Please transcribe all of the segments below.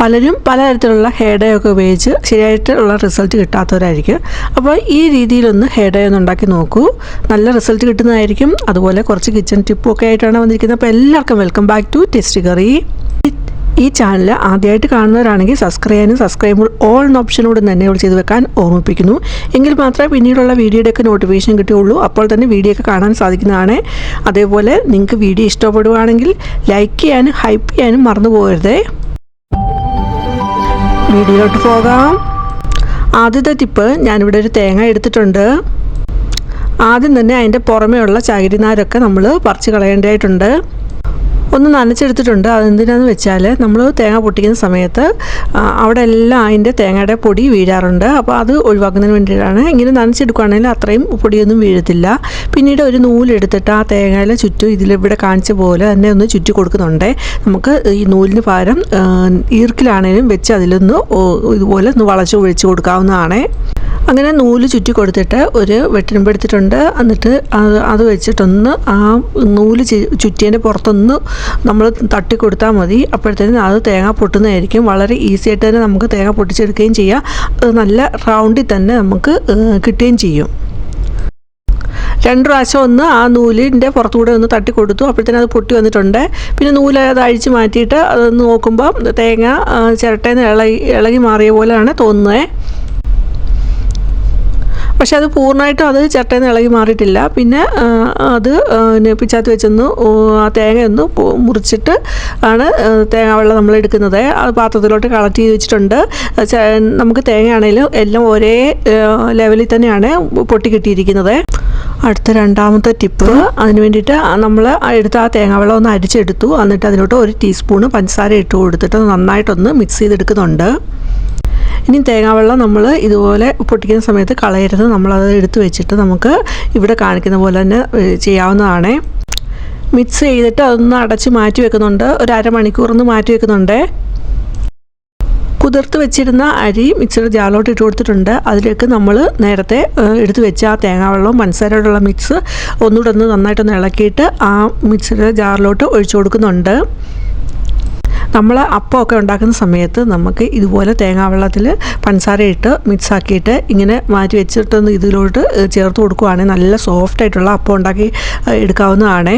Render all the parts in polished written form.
പലരും പലതരത്തിലുള്ള hair day ഒക്കെ ഉപയോഗിച്ച് ശരിയായിട്ടുള്ള റിസൾട്ട് കിട്ടാത്തവരായിരിക്കും. അപ്പോൾ ഈ രീതിയിലൊന്ന് ഹെയർ ഡേ ഒന്ന് ഉണ്ടാക്കി നോക്കൂ, നല്ല റിസൾട്ട് കിട്ടുന്നതായിരിക്കും. അതുപോലെ കുറച്ച് കിച്ചൺ ടിപ്പും ഒക്കെ ആയിട്ടാണ് വന്നിരിക്കുന്നത്. അപ്പോൾ എല്ലാവർക്കും welcome back to tasty curry. ഈ ചാനൽ ആദ്യമായിട്ട് കാണുന്നവരാണെങ്കിൽ സബ്സ്ക്രൈബ് ഓൾ എന്ന ഓപ്ഷനോട് തന്നെ ചെയ്ത് വെക്കാൻ ഓർമ്മിപ്പിക്കുന്നു. എങ്കിൽ മാത്രമേ പിന്നീടുള്ള വീഡിയോയുടെയൊക്കെ നോട്ടിഫിക്കേഷൻ കിട്ടുകയുള്ളൂ. അപ്പോൾ തന്നെ വീഡിയോ ഒക്കെ കാണാൻ സാധിക്കുന്നതാണ്. അതേപോലെ നിങ്ങൾക്ക് വീഡിയോ ഇഷ്ടപ്പെടുകയാണെങ്കിൽ ലൈക്ക് ചെയ്യാനും ഹൈപ്പ് ചെയ്യാനും മറന്നു പോകരുതേ. വീഡിയോയിലോട്ട് പോകാം. ആദ്യത്തെ ടിപ്പ്, ഞാനിവിടെ ഒരു തേങ്ങ എടുത്തിട്ടുണ്ട്. ആദ്യം തന്നെ അതിൻ്റെ പുറമേയുള്ള ചകിരിനാരൊക്കെ നമ്മൾ പറിച്ച് കളയേണ്ടതായിട്ടുണ്ട്. ഒന്ന് നനച്ചെടുത്തിട്ടുണ്ട്. അതെന്തിനാന്ന് വെച്ചാൽ നമ്മൾ തേങ്ങ പൊട്ടിക്കുന്ന സമയത്ത് അവിടെ എല്ലാം അതിൻ്റെ തേങ്ങയുടെ പൊടി വീഴാറുണ്ട്. അപ്പോൾ അത് ഒഴിവാക്കുന്നതിന് വേണ്ടിയിട്ടാണ്. ഇങ്ങനെ നനച്ചെടുക്കുകയാണെങ്കിൽ അത്രയും പൊടിയൊന്നും വീഴത്തില്ല. പിന്നീട് ഒരു നൂലെടുത്തിട്ട് ആ തേങ്ങയിലെ ചുറ്റും ഇതിലിവിടെ കാണിച്ച പോലെ തന്നെ ഒന്ന് ചുറ്റി കൊടുക്കുന്നുണ്ട്. നമുക്ക് ഈ നൂലിന് പകരം ഈർക്കിലാണേലും വെച്ച് അതിലൊന്ന് ഇതുപോലെ ഒന്ന് വളച്ച് ഒഴിച്ച് കൊടുക്കാവുന്നതാണ്. അങ്ങനെ നൂല് ചുറ്റി കൊടുത്തിട്ട് ഒരു വെട്ടിനുമ്പ് എടുത്തിട്ടുണ്ട്. എന്നിട്ട് അത് വെച്ചിട്ടൊന്ന് ആ നൂല് ചുറ്റിയതിൻ്റെ പുറത്തൊന്ന് നമ്മൾ തട്ടി കൊടുത്താൽ മതി. അപ്പോഴത്തേനും അത് തേങ്ങ പൊട്ടുന്നതായിരിക്കും. വളരെ ഈസി ആയിട്ട് തന്നെ നമുക്ക് തേങ്ങ പൊട്ടിച്ചെടുക്കുകയും ചെയ്യാം. അത് നല്ല റൗണ്ടിൽ തന്നെ നമുക്ക് കിട്ടുകയും ചെയ്യും. 2 പ്രാവശ്യം ഒന്ന് ആ നൂലിൻ്റെ പുറത്തുകൂടെ ഒന്ന് തട്ടി കൊടുത്തു. അപ്പോഴത്തേനും അത് പൊട്ടി വന്നിട്ടുണ്ട്. പിന്നെ നൂല് അത് അഴിച്ച് മാറ്റിയിട്ട് അതൊന്ന് നോക്കുമ്പോൾ തേങ്ങ ചിരട്ടയിൽ നിന്ന് ഇളകി മാറിയ പോലെയാണ് തോന്നുന്നത്. പക്ഷെ അത് പൂർണ്ണമായിട്ടും അത് ചിരട്ടയിൽ നിന്ന് ഇളകി മാറിയിട്ടില്ല. പിന്നെ അത് പിച്ചാത്തി വെച്ചൊന്ന് ആ തേങ്ങയൊന്ന് മുറിച്ചിട്ട് ആണ് തേങ്ങ വെള്ളം നമ്മൾ എടുക്കുന്നത്. അത് പാത്രത്തിലോട്ട് കളക്ട് ചെയ്ത് വെച്ചിട്ടുണ്ട്. നമുക്ക് തേങ്ങയാണെങ്കിലും എല്ലാം ഒരേ ലെവലിൽ തന്നെയാണ് പൊട്ടി കിട്ടിയിരിക്കുന്നത്. അടുത്ത രണ്ടാമത്തെ ടിപ്പ്, അതിന് വേണ്ടിയിട്ട് നമ്മൾ എടുത്ത ആ തേങ്ങ വെള്ളം ഒന്ന് അരിച്ചെടുത്തു. എന്നിട്ട് അതിലോട്ട് 1 ടീസ്പൂണ് പഞ്ചസാര ഇട്ട് കൊടുത്തിട്ട് നന്നായിട്ടൊന്ന് മിക്സ് ചെയ്തെടുക്കുന്നുണ്ട്. ഇനി തേങ്ങാവെള്ളം നമ്മൾ ഇതുപോലെ പൊട്ടിക്കുന്ന സമയത്ത് കളയരുത്. നമ്മളത് എടുത്ത് വെച്ചിട്ട് നമുക്ക് ഇവിടെ കാണിക്കുന്ന പോലെ തന്നെ ചെയ്യാവുന്നതാണ്. മിക്സ് ചെയ്തിട്ട് അതൊന്ന് അടച്ച് മാറ്റി വെക്കുന്നുണ്ട്. ഒരു അരമണിക്കൂറൊന്ന് മാറ്റി വെക്കുന്നുണ്ട്. കുതിർത്ത് വെച്ചിരുന്ന അരി മിക്സിയുടെ ജാറിലോട്ട് ഇട്ട് കൊടുത്തിട്ടുണ്ട്. അതിലേക്ക് നമ്മൾ നേരത്തെ എടുത്ത് വെച്ച ആ തേങ്ങാവെള്ളവും പഞ്ചസാരയോടുള്ള മിക്സ് ഒന്നുകൂടെ ഒന്ന് നന്നായിട്ടൊന്ന് ഇളക്കിയിട്ട് ആ മിക്സിയുടെ ജാറിലോട്ട് ഒഴിച്ചു കൊടുക്കുന്നുണ്ട്. നമ്മൾ അപ്പമൊക്കെ ഉണ്ടാക്കുന്ന സമയത്ത് നമുക്ക് ഇതുപോലെ തേങ്ങാവെള്ളത്തിൽ പഞ്ചസാര ഇട്ട് മിക്സാക്കിയിട്ട് ഇങ്ങനെ മാറ്റി വെച്ചിട്ടൊന്ന് ഇതിലോട്ട് ചേർത്ത് കൊടുക്കുകയാണെങ്കിൽ നല്ല സോഫ്റ്റായിട്ടുള്ള അപ്പം ഉണ്ടാക്കി എടുക്കാവുന്നതാണ്.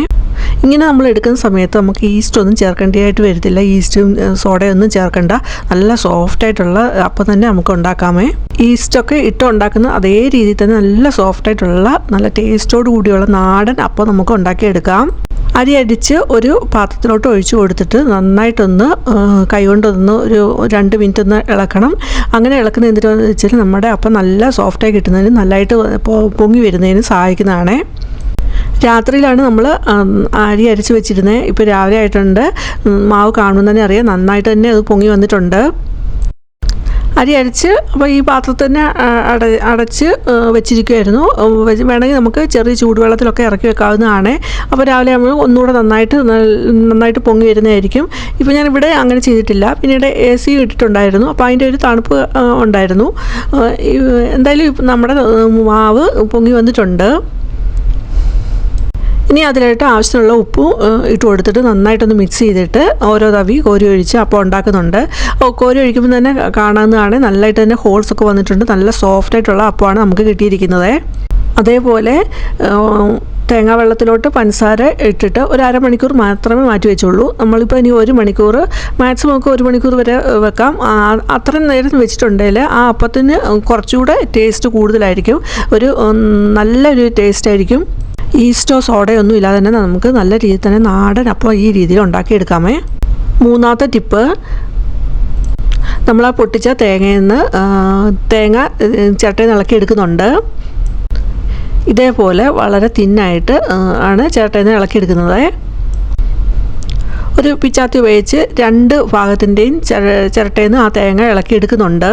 ഇങ്ങനെ നമ്മൾ എടുക്കുന്ന സമയത്ത് നമുക്ക് ഈസ്റ്റ് ഒന്നും ചേർക്കേണ്ടതായിട്ട് വരത്തില്ല. ഈസ്റ്റും സോഡയൊന്നും ചേർക്കേണ്ട. നല്ല സോഫ്റ്റായിട്ടുള്ള അപ്പം തന്നെ നമുക്ക് ഉണ്ടാക്കാമേ. ഈസ്റ്റൊക്കെ ഇട്ട് ഉണ്ടാക്കുന്ന അതേ രീതിയിൽ തന്നെ നല്ല സോഫ്റ്റായിട്ടുള്ള നല്ല ടേസ്റ്റോട് കൂടിയുള്ള നാടൻ അപ്പം നമുക്ക് ഉണ്ടാക്കിയെടുക്കാം. അരി അരിച്ച് ഒരു പാത്രത്തിലോട്ട് ഒഴിച്ചു കൊടുത്തിട്ട് നന്നായിട്ടൊന്ന് കൈകൊണ്ടൊന്ന് ഒരു 2 മിനിറ്റ് ഒന്ന് ഇളക്കണം. അങ്ങനെ ഇളക്കുന്ന എന്തിനാണെന്ന് വെച്ചാൽ നമ്മുടെ അപ്പം നല്ല സോഫ്റ്റായി കിട്ടുന്നതിന് നല്ലതായിട്ട് പൊങ്ങി വരുന്നതിന് സഹായിക്കുന്നതാണ്. രാത്രിയിലാണ് നമ്മൾ അരി അരിച്ച് വെച്ചിരുന്നത്. ഇപ്പോൾ രാവിലെ ആയിട്ടുണ്ട്. മാവ് കാണുമ്പോൾ തന്നെ അറിയാം നന്നായിട്ട് തന്നെ അത് പൊങ്ങി വന്നിട്ടുണ്ട്. അരി അരിച്ച് അപ്പോൾ ഈ പാത്രത്തിൽ തന്നെ അടച്ച് വെച്ചിരിക്കുമായിരുന്നു. വേണമെങ്കിൽ നമുക്ക് ചെറിയ ചൂടുവെള്ളത്തിലൊക്കെ ഇറക്കി വെക്കാവുന്നതാണ്. അപ്പോൾ രാവിലെ നമ്മൾ ഒന്നുകൂടെ നന്നായിട്ട് പൊങ്ങി വരുന്നതായിരിക്കും. ഇപ്പോൾ ഞാനിവിടെ അങ്ങനെ ചെയ്തിട്ടില്ല. പിന്നീട് AC ഇട്ടിട്ടുണ്ടായിരുന്നു. അപ്പോൾ അതിൻ്റെ ഒരു തണുപ്പ് ഉണ്ടായിരുന്നു. എന്തായാലും നമ്മുടെ മാവ് പൊങ്ങി വന്നിട്ടുണ്ട്. ഇനി അതിലായിട്ട് ആവശ്യത്തിനുള്ള ഉപ്പും ഇട്ട് കൊടുത്തിട്ട് നന്നായിട്ടൊന്ന് മിക്സ് ചെയ്തിട്ട് ഓരോ തവി കോരി ഒഴിച്ച് അപ്പം ഉണ്ടാക്കുന്നുണ്ട്. കോരി ഒഴിക്കുമ്പോൾ തന്നെ കാണാവുന്നതാണ് നല്ലതായിട്ട് തന്നെ ഹോൾസ് ഒക്കെ വന്നിട്ടുണ്ട്. നല്ല സോഫ്റ്റായിട്ടുള്ള അപ്പമാണ് നമുക്ക് കിട്ടിയിരിക്കുന്നത്. അതേപോലെ തേങ്ങാ വെള്ളത്തിലോട്ട് പഞ്ചസാര ഇട്ടിട്ട് ഒരു അരമണിക്കൂർ മാത്രമേ മാറ്റി വെച്ചുള്ളൂ. നമ്മളിപ്പോൾ ഇനി 1 മണിക്കൂർ മാക്സിമം ഒക്കെ 1 മണിക്കൂർ വരെ വെക്കാം. അത്രയും നേരം വെച്ചിട്ടുണ്ടെങ്കിൽ ആ അപ്പത്തിന് കുറച്ചുകൂടെ ടേസ്റ്റ് കൂടുതലായിരിക്കും. നല്ലൊരു ടേസ്റ്റ് ആയിരിക്കും. ഈസ്റ്റോ സോഡയോ ഒന്നും ഇല്ലാതെ തന്നെ നമുക്ക് നല്ല രീതിയിൽ തന്നെ നാടൻ അപ്പം ഈ രീതിയിൽ ഉണ്ടാക്കിയെടുക്കാമേ. മൂന്നാമത്തെ ടിപ്പ്, നമ്മൾ ആ പൊട്ടിച്ച തേങ്ങയിൽ നിന്ന് തേങ്ങ ചിരട്ടയിൽ ഇളക്കി എടുക്കുന്നുണ്ട്. ഇതേപോലെ വളരെ തിന്നായിട്ട് ആണ് ചിരട്ടയിൽ നിന്ന് ഇളക്കിയെടുക്കുന്നത്. ഒരു പിച്ചാത്തി ഉപയോഗിച്ച് 2 ഭാഗത്തിൻ്റെയും ചിരട്ടയിൽ നിന്ന് ആ തേങ്ങ ഇളക്കിയെടുക്കുന്നുണ്ട്.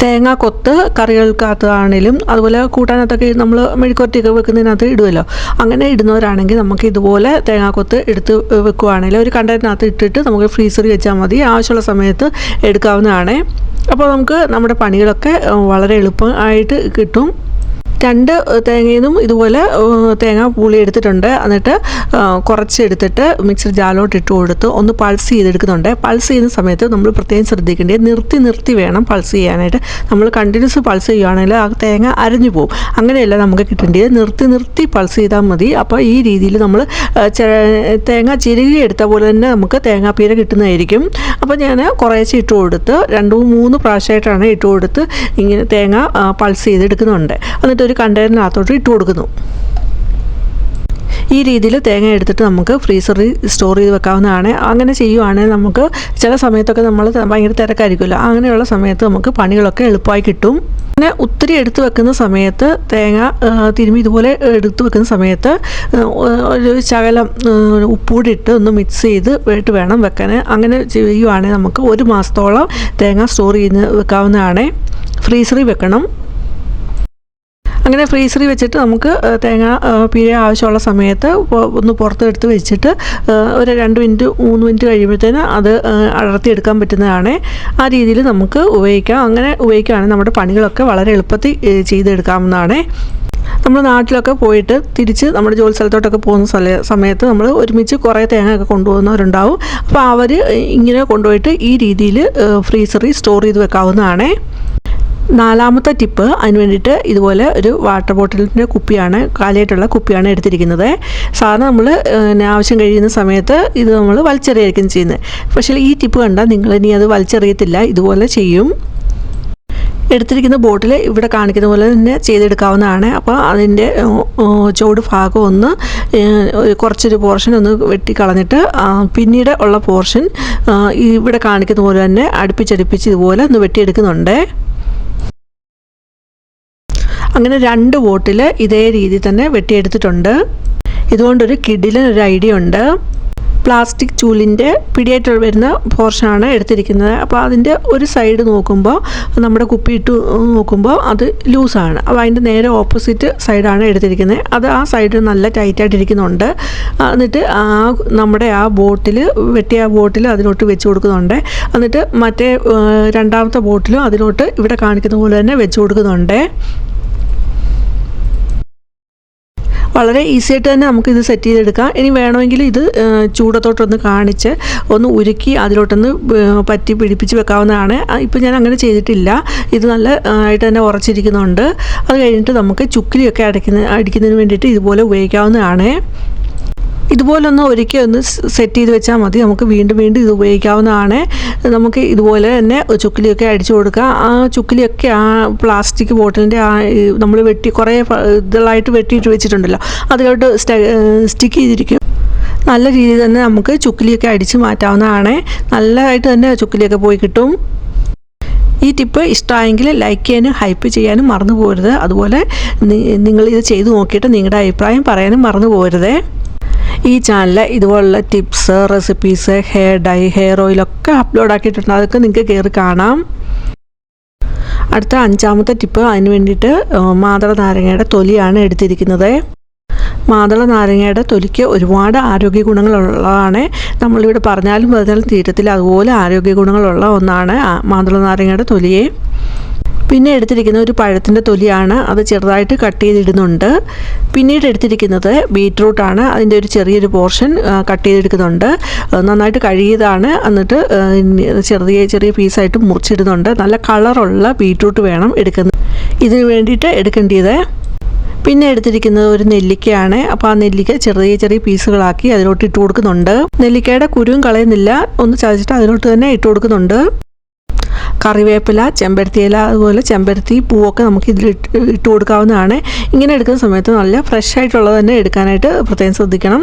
തേങ്ങ കൊത്ത് കറികൾക്കകത്താണെങ്കിലും അതുപോലെ കൂട്ടാനകത്തൊക്കെ നമ്മൾ മെഴുക്കുവരട്ടിയൊക്കെ വെക്കുന്നതിനകത്ത് ഇടുമല്ലോ. അങ്ങനെ ഇടുന്നവരാണെങ്കിൽ നമുക്ക് ഇതുപോലെ തേങ്ങാക്കൊത്ത് എടുത്ത് വെക്കുകയാണെങ്കിൽ ഒരു കണ്ടെയ്നറിനകത്ത് ഇട്ടിട്ട് നമുക്ക് ഫ്രീസറിൽ വെച്ചാൽ മതി. ആവശ്യമുള്ള സമയത്ത് എടുക്കാവുന്നതാണ്. അപ്പോൾ നമുക്ക് നമ്മുടെ പണികളൊക്കെ വളരെ എളുപ്പമായിട്ട് കിട്ടും. 2 തേങ്ങയിൽ നിന്നും ഇതുപോലെ തേങ്ങ പൂളി എടുത്തിട്ടുണ്ട്. എന്നിട്ട് കുറച്ചെടുത്തിട്ട് മിക്സർ ജാറിലോട്ട് ഇട്ട് കൊടുത്ത് ഒന്ന് പൾസ് ചെയ്തെടുക്കുന്നുണ്ട്. പൾസ് ചെയ്യുന്ന സമയത്ത് നമ്മൾ പ്രത്യേകം ശ്രദ്ധിക്കേണ്ടത് നിർത്തി വേണം പൾസ് ചെയ്യാനായിട്ട്. നമ്മൾ കണ്ടിന്യൂസ് പൾസ് ചെയ്യുകയാണെങ്കിൽ ആ തേങ്ങ അരഞ്ഞു പോകും. അങ്ങനെയല്ല നമുക്ക് കിട്ടേണ്ടത്, നിർത്തി പൾസ് ചെയ്താൽ മതി. അപ്പോൾ ഈ രീതിയിൽ നമ്മൾ തേങ്ങ ചിരകി എടുത്ത പോലെ തന്നെ നമുക്ക് തേങ്ങാപ്പീര കിട്ടുന്നതായിരിക്കും. അപ്പോൾ ഞാൻ കുറേശ്ശെ ഇട്ട് കൊടുത്ത് 2-3 പ്രാവശ്യമായിട്ടാണ് ഇട്ട് കൊടുത്ത് ഇങ്ങനെ തേങ്ങ പൾസ് ചെയ്തെടുക്കുന്നുണ്ട്. എന്നിട്ട് ഒരു കണ്ടെയ്നറിനകത്തോട്ട് ഇട്ട് കൊടുക്കുന്നു. ഈ രീതിയിൽ തേങ്ങ എടുത്തിട്ട് നമുക്ക് ഫ്രീസറിൽ സ്റ്റോർ ചെയ്ത് വെക്കാവുന്നതാണ്. അങ്ങനെ ചെയ്യുവാണെങ്കിൽ നമുക്ക് ചില സമയത്തൊക്കെ നമ്മൾ ഭയങ്കര തിരക്കായിരിക്കുമല്ലോ, അങ്ങനെയുള്ള സമയത്ത് നമുക്ക് പണികളൊക്കെ എളുപ്പമായി കിട്ടും. പിന്നെ ഒത്തിരി എടുത്ത് വെക്കുന്ന സമയത്ത് തേങ്ങ തിരുമ്മി ഇതുപോലെ എടുത്ത് വെക്കുന്ന സമയത്ത് ഒരു ശകലം ഉപ്പൂടി ഇട്ട് ഒന്ന് മിക്സ് ചെയ്ത് വേണം വെക്കാൻ. അങ്ങനെ ചെയ്യുവാണെങ്കിൽ നമുക്ക് 1 മാസത്തോളം തേങ്ങ സ്റ്റോർ ചെയ്ത് വെക്കാവുന്നതാണ്. ഫ്രീസറിൽ വെക്കണം. അങ്ങനെ ഫ്രീസറിൽ വെച്ചിട്ട് നമുക്ക് തേങ്ങ പിഴ ആവശ്യമുള്ള സമയത്ത് ഒന്ന് പുറത്തെടുത്ത് വെച്ചിട്ട് ഒരു 2 മിനിറ്റ് 3 മിനിറ്റ് കഴിയുമ്പോഴത്തേന് അത് അടർത്തിയെടുക്കാൻ പറ്റുന്നതാണ്. ആ രീതിയിൽ നമുക്ക് ഉപയോഗിക്കാം. അങ്ങനെ ഉപയോഗിക്കുകയാണെങ്കിൽ നമ്മുടെ പണികളൊക്കെ വളരെ എളുപ്പത്തിൽ ചെയ്തെടുക്കാവുന്നതാണ്. നമ്മൾ നാട്ടിലൊക്കെ പോയിട്ട് തിരിച്ച് നമ്മുടെ ജോലി സ്ഥലത്തോട്ടൊക്കെ പോകുന്ന സമയത്ത് നമ്മൾ ഒരുമിച്ച് കുറേ തേങ്ങയൊക്കെ കൊണ്ടുപോകുന്നവരുണ്ടാവും. അപ്പോൾ അവർ ഇങ്ങനെ കൊണ്ടുപോയിട്ട് ഈ രീതിയിൽ ഫ്രീസറിൽ സ്റ്റോർ ചെയ്ത് വെക്കാവുന്നതാണ്. 4ാമത്തെ ടിപ്പ്, അതിന് വേണ്ടിയിട്ട് ഇതുപോലെ ഒരു വാട്ടർ ബോട്ടിലിൻ്റെ കുപ്പിയാണ്, കാലിയായിട്ടുള്ള കുപ്പിയാണ് എടുത്തിരിക്കുന്നത്. സാധാരണ നമ്മൾ ആവശ്യം കഴിയുന്ന സമയത്ത് ഇത് നമ്മൾ വലിച്ചെറിയായിരിക്കും ചെയ്യുന്നത്. പക്ഷേ ഈ ടിപ്പ് കണ്ടാൽ നിങ്ങൾ ഇനി അത് വലിച്ചെറിയത്തില്ല, ഇതുപോലെ ചെയ്യും. എടുത്തിരിക്കുന്ന ബോട്ടിൽ ഇവിടെ കാണിക്കുന്ന പോലെ തന്നെ ചെയ്തെടുക്കാവുന്നതാണ്. അപ്പോൾ അതിൻ്റെ ചുവട് ഭാഗം ഒന്ന് കുറച്ചൊരു പോർഷൻ ഒന്ന് വെട്ടിക്കളഞ്ഞിട്ട് പിന്നീട് ഉള്ള പോർഷൻ ഇവിടെ കാണിക്കുന്ന പോലെ തന്നെ അടുപ്പിച്ചടുപ്പിച്ച് ഇതുപോലെ ഒന്ന് വെട്ടിയെടുക്കുന്നുണ്ട്. അങ്ങനെ 2 ബോട്ടിൽ ഇതേ രീതിയിൽ തന്നെ വെട്ടിയെടുത്തിട്ടുണ്ട്. ഇതുകൊണ്ടൊരു കിടിലൊരു ഐഡിയ ഉണ്ട്. പ്ലാസ്റ്റിക് ചൂലിൻ്റെ പിടിയായിട്ട് വരുന്ന പോർഷനാണ് എടുത്തിരിക്കുന്നത്. അപ്പോൾ അതിൻ്റെ ഒരു സൈഡ് നോക്കുമ്പോൾ നമ്മുടെ കുപ്പി ഇട്ട് നോക്കുമ്പോൾ അത് ലൂസാണ്. അപ്പോൾ അതിൻ്റെ നേരെ ഓപ്പോസിറ്റ് സൈഡാണ് എടുത്തിരിക്കുന്നത്. അത് ആ സൈഡ് നല്ല ടൈറ്റായിട്ടിരിക്കുന്നുണ്ട്. എന്നിട്ട് നമ്മുടെ ആ ബോട്ടിൽ വെട്ടിയ ബോട്ടിൽ അതിലോട്ട് വെച്ച് കൊടുക്കുന്നുണ്ട്. എന്നിട്ട് മറ്റേ 2ാമത്തെ ബോട്ടിലും അതിലോട്ട് ഇവിടെ കാണിക്കുന്ന പോലെ തന്നെ വെച്ച് കൊടുക്കുന്നുണ്ട്. വളരെ ഈസി ആയിട്ട് തന്നെ നമുക്കിത് സെറ്റ് ചെയ്തെടുക്കാം. ഇനി വേണമെങ്കിൽ ഇത് ചൂടത്തോട്ടൊന്ന് കാണിച്ച് ഒന്ന് ഉരുക്കി അതിലോട്ടൊന്ന് പറ്റി പിടിപ്പിച്ച് വെക്കാവുന്നതാണ്. ഇപ്പോൾ ഞാൻ അങ്ങനെ ചെയ്തിട്ടില്ല. ഇത് നല്ല ആയിട്ട് തന്നെ ഉറച്ചിരിക്കുന്നുണ്ട്. അത് കഴിഞ്ഞിട്ട് നമുക്ക് ചുക്കിലിയൊക്കെ അടിക്കുന്നതിന് വേണ്ടിയിട്ട് ഇതുപോലെ ഉപയോഗിക്കാവുന്നതാണ്. ഇതുപോലൊന്ന് ഒന്ന് സെറ്റ് ചെയ്ത് വെച്ചാൽ മതി. നമുക്ക് വീണ്ടും ഇത് ഉപയോഗിക്കാവുന്നതാണ്. നമുക്ക് ഇതുപോലെ തന്നെ ചുക്കിലിയൊക്കെ അടിച്ചു കൊടുക്കുക. ആ ചുക്കിലിയൊക്കെ ആ പ്ലാസ്റ്റിക് ബോട്ടിലിൻ്റെ നമ്മൾ കുറേ ഇതായിട്ട് വെട്ടിയിട്ട് വെച്ചിട്ടുണ്ടല്ലോ, അതിലോട്ട് സ്റ്റിക്ക് ചെയ്തിരിക്കും. നല്ല രീതിയിൽ തന്നെ നമുക്ക് ചുക്കിലിയൊക്കെ അടിച്ച് മാറ്റാവുന്നതാണ്. നല്ലതായിട്ട് തന്നെ ചുക്കിലിയൊക്കെ പോയി കിട്ടും. ഈ ടിപ്പ് ഇഷ്ടമായെങ്കിൽ ലൈക്ക് ചെയ്യാനും ഹൈപ്പ് ചെയ്യാനും മറന്നു പോകരുത്. അതുപോലെ നിങ്ങളിത് ചെയ്ത് നോക്കിയിട്ട് നിങ്ങളുടെ അഭിപ്രായം പറയാനും മറന്നു പോകരുത്. ഈ ചാനലിൽ ഇതുപോലുള്ള tips, recipes, hair dye, hair ഓയിലൊക്കെ അപ്ലോഡ് ആക്കിയിട്ടുണ്ട്. അതൊക്കെ നിങ്ങൾക്ക് കയറി കാണാം. അടുത്ത 5ാമത്തെ ടിപ്പ്, അതിന് വേണ്ടിയിട്ട് മാതള നാരങ്ങയുടെ തൊലിയാണ് എടുത്തിരിക്കുന്നത്. മാതള നാരങ്ങയുടെ തൊലിക്ക് ഒരുപാട് ആരോഗ്യ ഗുണങ്ങളുള്ളതാണ്. നമ്മളിവിടെ പറഞ്ഞാലും തീരത്തില്ല, അതുപോലെ ആരോഗ്യ ഗുണങ്ങളുള്ള ഒന്നാണ് മാതള നാരങ്ങയുടെ തൊലിയെ. പിന്നെ എടുത്തിരിക്കുന്ന ഒരു പഴത്തിൻ്റെ തൊലിയാണ്, അത് ചെറുതായിട്ട് കട്ട് ചെയ്തിടുന്നുണ്ട്. പിന്നീട് എടുത്തിരിക്കുന്നത് ബീറ്റ്റൂട്ടാണ്, അതിൻ്റെ ഒരു ചെറിയൊരു പോർഷൻ കട്ട് ചെയ്തെടുക്കുന്നുണ്ട്. നന്നായിട്ട് കഴുകിയതാണ്. എന്നിട്ട് ചെറിയ പീസായിട്ട് മുറിച്ചിടുന്നുണ്ട്. നല്ല കളറുള്ള ബീറ്റ്റൂട്ട് വേണം എടുക്കുന്നത്, ഇതിന് വേണ്ടിയിട്ട് എടുക്കേണ്ടത്. പിന്നെ എടുത്തിരിക്കുന്നത് ഒരു നെല്ലിക്കയാണ്. അപ്പോൾ ആ നെല്ലിക്ക ചെറിയ പീസുകളാക്കി അതിലോട്ട് ഇട്ട് കൊടുക്കുന്നുണ്ട്. നെല്ലിക്കയുടെ കുരുവും കളയുന്നില്ല, ഒന്ന് ചതച്ചിട്ട് അതിലോട്ട് തന്നെ ഇട്ട് കൊടുക്കുന്നുണ്ട്. കറിവേപ്പില, ചെമ്പരത്തി ഇല, അതുപോലെ ചെമ്പരത്തി പൂവൊക്കെ നമുക്ക് ഇതിൽ ഇട്ട് കൊടുക്കാവുന്നതാണ്. ഇങ്ങനെ എടുക്കുന്ന സമയത്ത് നല്ല ഫ്രഷ് ആയിട്ടുള്ളത് തന്നെ എടുക്കാനായിട്ട് പ്രത്യേകം ശ്രദ്ധിക്കണം.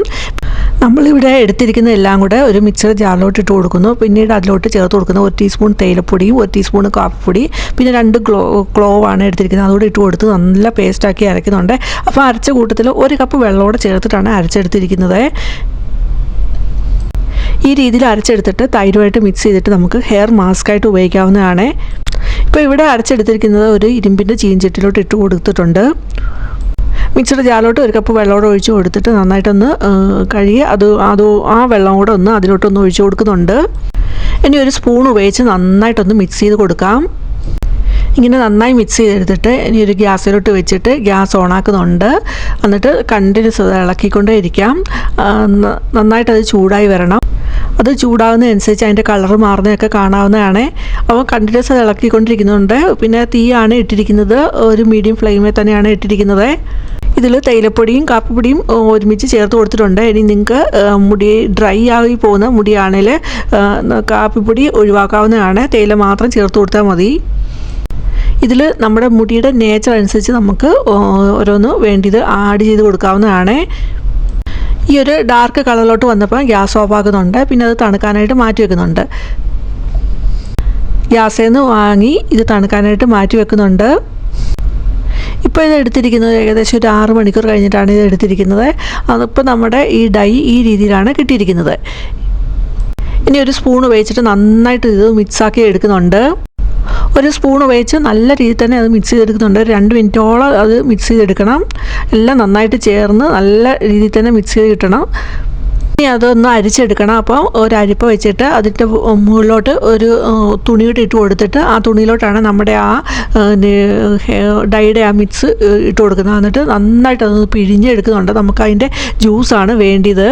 നമ്മളിവിടെ എടുത്തിരിക്കുന്ന എല്ലാം കൂടെ ഒരു മിക്സർ ജാറിലോട്ട് ഇട്ട് കൊടുക്കുന്നു. പിന്നീട് അതിലോട്ട് ചേർത്ത് കൊടുക്കുന്ന 1 ടീസ്പൂൺ തേയിലപ്പൊടിയും 1 ടീസ്പൂൺ കാപ്പിപ്പൊടി, പിന്നെ 2 ക്ലോവാണ് എടുത്തിരിക്കുന്നത്. അതുകൂടെ ഇട്ട് കൊടുത്ത് നല്ല പേസ്റ്റാക്കി അരയ്ക്കുന്നുണ്ട്. അപ്പോൾ അരച്ച കൂട്ടത്തിൽ 1 കപ്പ് വെള്ളമോടെ ചേർത്തിട്ടാണ് അരച്ചെടുത്തിരിക്കുന്നത്. ഈ രീതിയിൽ അരച്ചെടുത്തിട്ട് തൈരുമായിട്ട് മിക്സ് ചെയ്തിട്ട് നമുക്ക് ഹെയർ മാസ്കായിട്ട് ഉപയോഗിക്കാവുന്നതാണ്. ഇപ്പോൾ ഇവിടെ അരച്ചെടുത്തിരിക്കുന്നത് ഒരു ഇരുമ്പിൻ്റെ ചീഞ്ചട്ടിയിലോട്ട് ഇട്ട് കൊടുത്തിട്ടുണ്ട്. മിക്സിയുടെ ജാറിലോട്ട് 1 കപ്പ് വെള്ളമോടെ ഒഴിച്ച് കൊടുത്തിട്ട് നന്നായിട്ടൊന്ന് കഴുകി ആ വെള്ളം കൂടെ ഒന്ന് അതിലോട്ടൊന്ന് ഒഴിച്ച് കൊടുക്കുന്നുണ്ട്. ഇനി ഒരു സ്പൂൺ ഉപയോഗിച്ച് നന്നായിട്ടൊന്ന് മിക്സ് ചെയ്ത് കൊടുക്കാം. ഇങ്ങനെ നന്നായി മിക്സ് ചെയ്തെടുത്തിട്ട് ഇനി ഒരു ഗ്യാസിലോട്ട് വെച്ചിട്ട് ഗ്യാസ് ഓണാക്കുന്നുണ്ട്. എന്നിട്ട് കണ്ടിന്യൂസ് ഇളക്കിക്കൊണ്ടേ ഇരിക്കാം. നന്നായിട്ടത് ചൂടായി വരണം. അത് ചൂടാകുന്നതനുസരിച്ച് അതിൻ്റെ കളറ് മാറുന്നതൊക്കെ കാണാവുന്നതാണ്. അപ്പോൾ കണ്ടിന്യൂസ് അത് ഇളക്കിക്കൊണ്ടിരിക്കുന്നുണ്ട്. പിന്നെ തീയാണ് ഇട്ടിരിക്കുന്നത്, ഒരു മീഡിയം ഫ്ലെയിമിൽ തന്നെയാണ് ഇട്ടിരിക്കുന്നത്. ഇതിൽ തേയിലപ്പൊടിയും കാപ്പിപ്പൊടിയും ഒരുമിച്ച് ചേർത്ത് കൊടുത്തിട്ടുണ്ട്. ഇനി നിങ്ങൾക്ക് മുടി ഡ്രൈ ആയി പോകുന്ന മുടിയാണെങ്കിൽ കാപ്പിപ്പൊടി ഒഴിവാക്കാവുന്നതാണ്, തേയില മാത്രം ചേർത്ത് കൊടുത്താൽ മതി. ഇതിൽ നമ്മുടെ മുടിയുടെ നേച്ചർ അനുസരിച്ച് നമുക്ക് ഓരോന്ന് വേണ്ടിയത് ആഡ് ചെയ്ത് കൊടുക്കാവുന്നതാണ്. ഈ ഒരു ഡാർക്ക് കളറിലോട്ട് വന്നപ്പോൾ ഗ്യാസ് ഓഫ് ആക്കുന്നുണ്ട്. പിന്നെ അത് തണുക്കാനായിട്ട് മാറ്റി വെക്കുന്നുണ്ട്. ഗ്യാസിൽ നിന്ന് വാങ്ങി ഇത് തണുക്കാനായിട്ട് മാറ്റി വെക്കുന്നുണ്ട്. ഇപ്പോൾ ഇത് എടുത്തിരിക്കുന്നത് ഏകദേശം ഒരു 6 മണിക്കൂർ കഴിഞ്ഞിട്ടാണ് ഇത് എടുത്തിരിക്കുന്നത്. അതിപ്പോൾ നമ്മുടെ ഈ ഡൈ ഈ രീതിയിലാണ് കിട്ടിയിരിക്കുന്നത്. ഇനി ഒരു സ്പൂൺ ഉപയോഗിച്ചിട്ട് നന്നായിട്ട് ഇത് മിക്സാക്കി എടുക്കുന്നുണ്ട്. ഒരു സ്പൂൺ ഉപയോഗിച്ച് നല്ല രീതിയിൽ തന്നെ അത് മിക്സ് ചെയ്തെടുക്കുന്നുണ്ട്. 2 മിനിറ്റോളം അത് മിക്സ് ചെയ്തെടുക്കണം. എല്ലാം നന്നായിട്ട് ചേർന്ന് നല്ല രീതിയിൽ തന്നെ മിക്സ് ചെയ്ത് കിട്ടണം. ഇനി അതൊന്ന് അരിച്ചെടുക്കണം. അപ്പോൾ ഒരു അരിപ്പ വെച്ചിട്ട് അതിൻ്റെ മുകളിലോട്ട് ഒരു തുണിയിട്ട് ഇട്ട് കൊടുത്തിട്ട് ആ തുണിയിലോട്ടാണ് നമ്മുടെ ആ ഡൈയുടെ ആ മിക്സ് ഇട്ട് കൊടുക്കുന്നത്. എന്നിട്ട് നന്നായിട്ട് അതൊന്ന് പിഴിഞ്ഞെടുക്കുന്നുണ്ട്. നമുക്ക് അതിൻ്റെ ജ്യൂസാണ് വേണ്ടിയത്.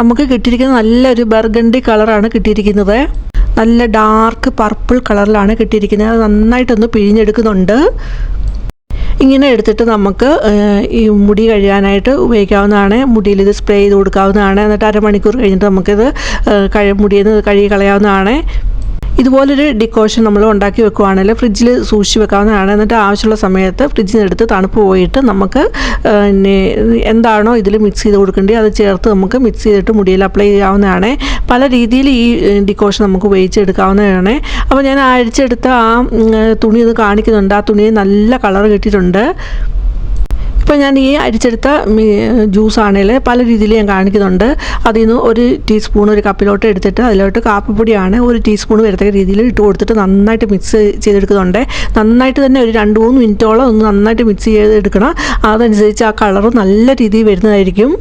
നമുക്ക് കിട്ടിയിരിക്കുന്നത് നല്ലൊരു ബർഗണ്ടി കളറാണ് കിട്ടിയിരിക്കുന്നത്. നല്ല ഡാർക്ക് പർപ്പിൾ കളറിലാണ് കിട്ടിയിരിക്കുന്നത്. അത് നന്നായിട്ടൊന്ന് പിഴിഞ്ഞെടുക്കുന്നുണ്ട്. ഇങ്ങനെ എടുത്തിട്ട് നമുക്ക് ഈ മുടി കഴുകാനായിട്ട് ഉപയോഗിക്കാവുന്നതാണ്. മുടിയിൽ ഇത് സ്പ്രേ ചെയ്ത് കൊടുക്കാവുന്നതാണ്. എന്നിട്ട് 1/2 മണിക്കൂർ കഴിഞ്ഞിട്ട് നമുക്കിത് മുടിയിൽ നിന്ന് കഴുകി കളയാവുന്നതാണ്. ഇതുപോലൊരു ഡിക്കോഷൻ നമ്മൾ ഉണ്ടാക്കി വെക്കുകയാണെങ്കിൽ ഫ്രിഡ്ജിൽ സൂക്ഷിച്ച് വെക്കാവുന്നതാണ്. എന്നിട്ട് ആവശ്യമുള്ള സമയത്ത് ഫ്രിഡ്ജിൽ നിന്ന് എടുത്ത് തണുപ്പ് പോയിട്ട് നമുക്ക് എന്താണോ ഇതിൽ മിക്സ് ചെയ്ത് കൊടുക്കേണ്ടത് അത് ചേർത്ത് നമുക്ക് മിക്സ് ചെയ്തിട്ട് മുടിയിൽ അപ്ലൈ ചെയ്യാവുന്നതാണ്. പല രീതിയിൽ ഈ ഡിക്കോഷൻ നമുക്ക് ഉപയോഗിച്ചെടുക്കാവുന്നതാണ്. അപ്പോൾ ഞാൻ അരിച്ചെടുത്ത ആ തുണി ഇത് കാണിക്കുന്നുണ്ട്. ആ തുണിയിൽ നല്ല കളർ കിട്ടിയിട്ടുണ്ട്. ഇപ്പോൾ ഞാൻ ഈ അരിച്ചെടുത്ത ജ്യൂസാണെങ്കിൽ പല രീതിയിൽ ഞാൻ കാണിക്കുന്നുണ്ട്. അതിൽ നിന്ന് 1 ടീസ്പൂൺ ഒരു കപ്പിലോട്ട് എടുത്തിട്ട് അതിലോട്ട് കാപ്പിപ്പൊടിയാണ് 1 ടീസ്പൂൺ വരത്തക്ക രീതിയിൽ ഇട്ട് കൊടുത്തിട്ട് നന്നായിട്ട് മിക്സ് ചെയ്തെടുക്കുന്നുണ്ട്. നന്നായിട്ട് തന്നെ ഒരു 2-3 മിനിറ്റോളം ഒന്ന് നന്നായിട്ട് മിക്സ് ചെയ്തെടുക്കണം. അതനുസരിച്ച് ആ കളറ് നല്ല രീതിയിൽ വരുന്നതായിരിക്കും.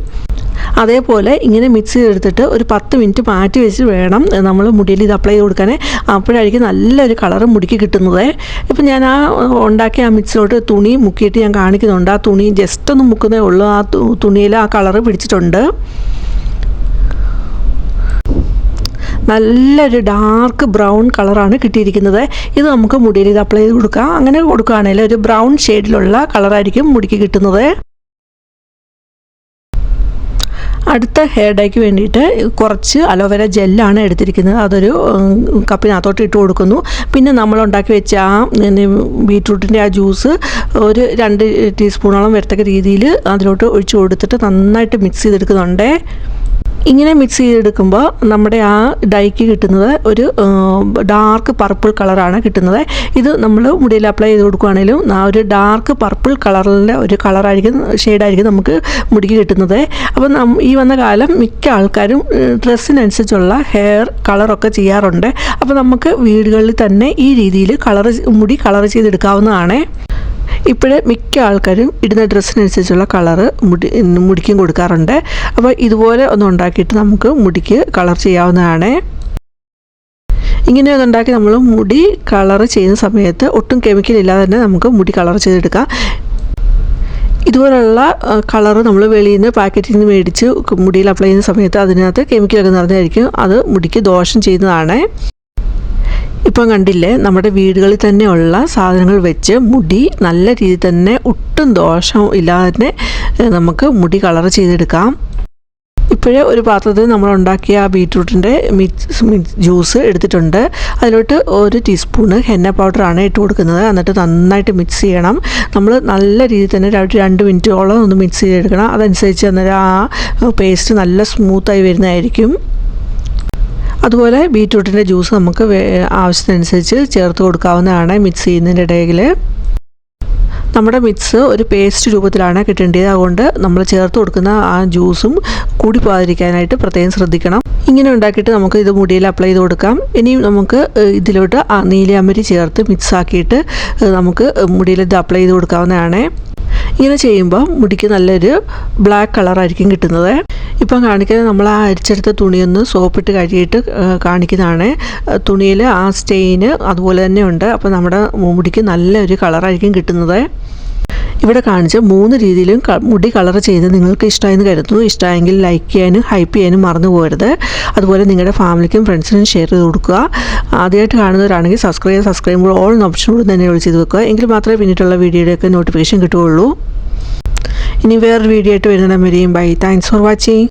അതേപോലെ ഇങ്ങനെ മിക്സ് ചെയ്തെടുത്തിട്ട് ഒരു 10 മിനിറ്റ് മാറ്റി വെച്ച് വേണം നമ്മൾ മുടിയിൽ ഇത് അപ്ലൈ ചെയ്ത് കൊടുക്കാൻ. അപ്പോഴായിരിക്കും നല്ലൊരു കളറ് മുടിക്ക് കിട്ടുന്നത്. ഇപ്പം ഞാൻ ആ ഉണ്ടാക്കിയ ആ മിക്സിലോട്ട് തുണി മുക്കിയിട്ട് ഞാൻ കാണിക്കുന്നുണ്ട്. ആ തുണി ജസ്റ്റ് ഒന്ന് മുക്കുന്നേ ഉള്ളൂ. ആ തുണിയിൽ ആ കളറ് പിടിച്ചിട്ടുണ്ട്. നല്ലൊരു ഡാർക്ക് ബ്രൗൺ കളറാണ് കിട്ടിയിരിക്കുന്നത്. ഇത് നമുക്ക് മുടിയിൽ ഇത് അപ്ലൈ ചെയ്ത് കൊടുക്കാം. അങ്ങനെ കൊടുക്കുകയാണെങ്കിൽ ഒരു ബ്രൗൺ ഷെയ്ഡിലുള്ള കളറായിരിക്കും മുടിക്ക് കിട്ടുന്നത്. അടുത്ത ഹെയർ ഡൈക്ക് വേണ്ടിയിട്ട് കുറച്ച് അലോവേര ജെല്ലാണ് എടുത്തിരിക്കുന്നത്. അതൊരു കപ്പിനകത്തോട്ട് ഇട്ട് കൊടുക്കുന്നു. പിന്നെ നമ്മൾ ഉണ്ടാക്കി വെച്ച ആ ബീറ്റ്റൂട്ടിൻ്റെ ആ ജ്യൂസ് ഒരു 2 ടീസ്പൂണോളം വരത്തക്ക രീതിയിൽ അതിലോട്ട് ഒഴിച്ച് കൊടുത്തിട്ട് നന്നായിട്ട് മിക്സ് ചെയ്തെടുക്കുന്നുണ്ട്. ഇങ്ങനെ മിക്സ് ചെയ്തെടുക്കുമ്പോൾ നമ്മുടെ ആ ഡൈക്ക് കിട്ടുന്നത് ഒരു ഡാർക്ക് പർപ്പിൾ കളറാണ് കിട്ടുന്നത്. ഇത് നമ്മൾ മുടിയിൽ അപ്ലൈ ചെയ്ത് കൊടുക്കുകയാണെങ്കിലും ആ ഒരു ഡാർക്ക് പർപ്പിൾ കളറിൻ്റെ ഒരു കളറായിരിക്കും ഷെയ്ഡായിരിക്കും നമുക്ക് മുടിക്ക് കിട്ടുന്നത്. അപ്പം ഈ വന്ന കാലം മിക്ക ആൾക്കാരും ഡ്രസ്സിനനുസരിച്ചുള്ള ഹെയർ കളറൊക്കെ ചെയ്യാറുണ്ട്. അപ്പോൾ നമുക്ക് വീടുകളിൽ തന്നെ ഈ രീതിയിൽ മുടി കളർ ചെയ്തെടുക്കാവുന്നതാണ്. ഇപ്പോഴേ മിക്ക ആൾക്കാരും ഇടുന്ന ഡ്രസ്സിനനുസരിച്ചുള്ള കളറ് മുടിക്കും കൊടുക്കാറുണ്ട്. അപ്പോൾ ഇതുപോലെ ഒന്ന് ഉണ്ടാക്കിയിട്ട് നമുക്ക് മുടിക്ക് കളർ ചെയ്യാവുന്നതാണ്. ഇങ്ങനെ ഒന്നുണ്ടാക്കി നമ്മൾ മുടി കളർ ചെയ്യുന്ന സമയത്ത് ഒട്ടും കെമിക്കൽ ഇല്ലാതെ തന്നെ നമുക്ക് മുടി കളർ ചെയ്തെടുക്കാം. ഇതുപോലുള്ള കളറ് നമ്മൾ വെളിയിൽ നിന്ന് പാക്കറ്റിൽ നിന്ന് മേടിച്ച് മുടിയിൽ അപ്ലൈ ചെയ്യുന്ന സമയത്ത് അതിനകത്ത് കെമിക്കലൊക്കെ നിറഞ്ഞായിരിക്കും. അത് മുടിക്ക് ദോഷം ചെയ്യുന്നതാണ്. ഇപ്പം കണ്ടില്ലേ, നമ്മുടെ വീടുകളിൽ തന്നെയുള്ള സാധനങ്ങൾ വെച്ച് മുടി നല്ല രീതിയിൽ തന്നെ ഒട്ടും ദോഷം ഇല്ലാതെ തന്നെ നമുക്ക് കളർ ചെയ്തെടുക്കാം. ഇപ്പോഴേ ഒരു പാത്രത്തിൽ നമ്മൾ ഉണ്ടാക്കിയ ആ ബീറ്റ്റൂട്ടിൻ്റെ ജ്യൂസ് എടുത്തിട്ടുണ്ട്. അതിലോട്ട് 1 ടീസ്പൂണ് ഹെന്ന പൗഡറാണ് ഇട്ട് കൊടുക്കുന്നത്. എന്നിട്ട് നന്നായിട്ട് മിക്സ് ചെയ്യണം. നമ്മൾ നല്ല രീതിയിൽ തന്നെ 2 മിനിറ്റോളം ഒന്ന് മിക്സ് ചെയ്തെടുക്കണം. അതനുസരിച്ച് അന്നേരം ആ പേസ്റ്റ് നല്ല സ്മൂത്തായി വരുന്നതായിരിക്കും. അതുപോലെ ബീറ്റ്റൂട്ടിൻ്റെ ജ്യൂസ് നമുക്ക് ആവശ്യത്തിനനുസരിച്ച് ചേർത്ത് കൊടുക്കാവുന്നതാണ്. മിക്സ് ചെയ്യുന്നതിൻ്റെ ഇടയിൽ നമ്മുടെ മിക്സ് ഒരു പേസ്റ്റ് രൂപത്തിലാണ് കിട്ടേണ്ടത്. അതുകൊണ്ട് നമ്മൾ ചേർത്ത് കൊടുക്കുന്ന ആ ജ്യൂസും കൂടി പോകാതിരിക്കാനായിട്ട് പ്രത്യേകം ശ്രദ്ധിക്കണം. ഇങ്ങനെ ഉണ്ടാക്കിയിട്ട് നമുക്ക് ഇത് മുടിയിൽ അപ്ലൈ ചെയ്ത് കൊടുക്കാം. ഇനി നമുക്ക് ഇതിലോട്ട് നീലയാമരി ചേർത്ത് മിക്സ് ആക്കിയിട്ട് നമുക്ക് മുടിയിൽ ഇത് അപ്ലൈ ചെയ്ത് കൊടുക്കാവുന്നതാണ്. ഇങ്ങനെ ചെയ്യുമ്പോൾ മുടിക്ക് നല്ലൊരു ബ്ലാക്ക് കളറായിരിക്കും കിട്ടുന്നത്. ഇപ്പം കാണിക്കുന്നത് നമ്മൾ ആ അരിച്ചെടുത്ത തുണിയൊന്ന് സോപ്പിട്ട് കഴുകിയിട്ട് കാണിക്കുന്നതാണ്. തുണിയിൽ ആ സ്റ്റെയിന് അതുപോലെ തന്നെ ഉണ്ട്. അപ്പോൾ നമ്മുടെ മുടിക്ക് നല്ലൊരു കളറായിരിക്കും കിട്ടുന്നത്. ഇവിടെ കാണിച്ച 3 രീതിയിലും മുടി കളർ ചെയ്ത് നിങ്ങൾക്ക് ഇഷ്ടമായെന്ന് കരുതുന്നു. ഇഷ്ടമായെങ്കിൽ ലൈക്ക് ചെയ്യാനും ഹൈപ്പ് ചെയ്യാനും മറന്നു പോകരുത്. അതുപോലെ നിങ്ങളുടെ ഫാമിലിക്കും ഫ്രണ്ട്സിനും ഷെയർ ചെയ്ത് കൊടുക്കുക. ആദ്യമായിട്ട് കാണുന്നവരാണെങ്കിൽ സബ്സ്ക്രൈബ് ചെയ്യുമ്പോൾ ഓൾ എന്ന ഓപ്ഷൻ കൂടി തന്നെ വിളിച്ച് ചെയ്ത് വെക്കുക. എങ്കിൽ മാത്രമേ പിന്നീടുള്ള വീഡിയോയുടെയൊക്കെ നോട്ടിഫിക്കേഷൻ കിട്ടുകയുള്ളൂ. ഇനി വേറൊരു വീഡിയോ ആയിട്ട് വരുന്നിടം വരെയും ബൈ. Thanks for watching.